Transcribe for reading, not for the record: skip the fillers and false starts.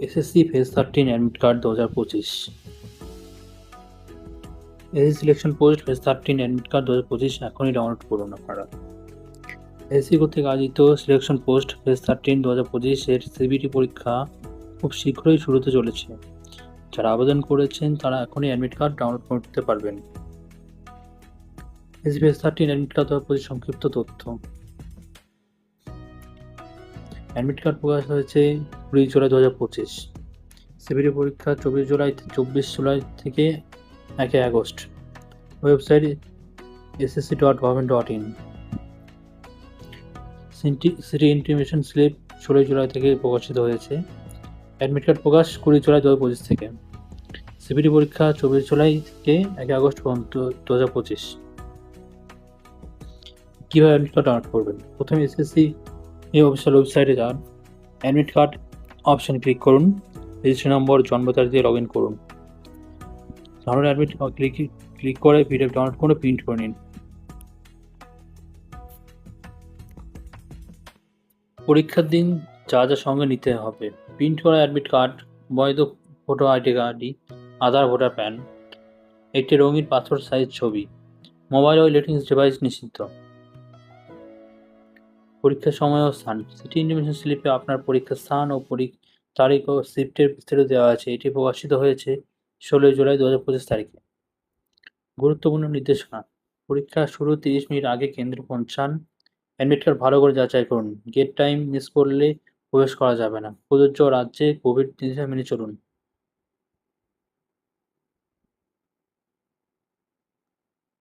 SSC phase 13 admit card 2025। SSC selection post phase 13 admit card 2025 এখনই download করুন আপনারা। SSC কর্তৃক আয়োজিত সিলেকশন পোস্ট ফেজ 13 2025 এর সিবিটি পরীক্ষা খুব শীঘ্রই শুরু হতে চলেছে। যারা আবেদন করেছেন তারা এখনই অ্যাডমিট কার্ড ডাউনলোড করতে পারবেন। এসএসসি ফেজ 13 অ্যাডমিট কার্ড 2025 সংক্ষিপ্ত তথ্য। অ্যাডমিট কার্ড প্রকাশ হয়েছে 20 জুলাই 2025। সিবিটি পরীক্ষা 24 জুলাই থেকে 1 আগস্ট। Website ssc.government.in। City intimation slip 16 জুলাই থেকে প্রকাশিত হয়েছে। অ্যাডমিট কার্ড প্রকাশ 20 জুলাই 2025 থেকে। সিবিটি পরীক্ষা 24 জুলাই থেকে 1 আগস্ট পর্যন্ত 2025। কীভাবে অ্যাডমিট কার্ড ডাউনলোড করবেন? প্রথমে এসএসসি অফিসিয়াল ওয়েবসাইটে যান, অ্যাডমিট কার্ড অপশন ক্লিক করুন, রেজিস্ট্রেশন নম্বর, জন্ম তারিখ দিয়ে লগ ইন করুন। ডাউনলোড অ্যাডমিট ক্লিক করে পিডিএফ ডাউনলোড করে প্রিন্ট করে নিন। পরীক্ষার দিন যা যা সঙ্গে নিতে হবে: প্রিন্ট করা অ্যাডমিট কার্ড, বৈধ ফটো আইডি কার্ড, আধার, ভোটার প্যান, একটি রঙিন পাসপোর্ট সাইজ ছবি। মোবাইল ও ইলেকট্রনিক্স ডিভাইস নিষিদ্ধ। পরীক্ষার সময় ও স্থান: সিটি ইন্টিমেশন স্লিপে আপনার পরীক্ষার স্থান ও তারিখ ও শিফটের বিস্তারিত দেওয়া আছে। এটি প্রকাশিত হয়েছে 16 জুলাই 2025 তারিখে। গুরুত্বপূর্ণ নির্দেশনা: পরীক্ষা শুরু 30 মিনিট আগে কেন্দ্রে পৌঁছান। অ্যাডমিট কার্ড ভালো করে যাচাই করুন। গেট টাইম মিস করলে প্রবেশ করা যাবে না। প্রযোজ্য রাজ্যে কোভিড নির্দেশিকা মেনে চলুন।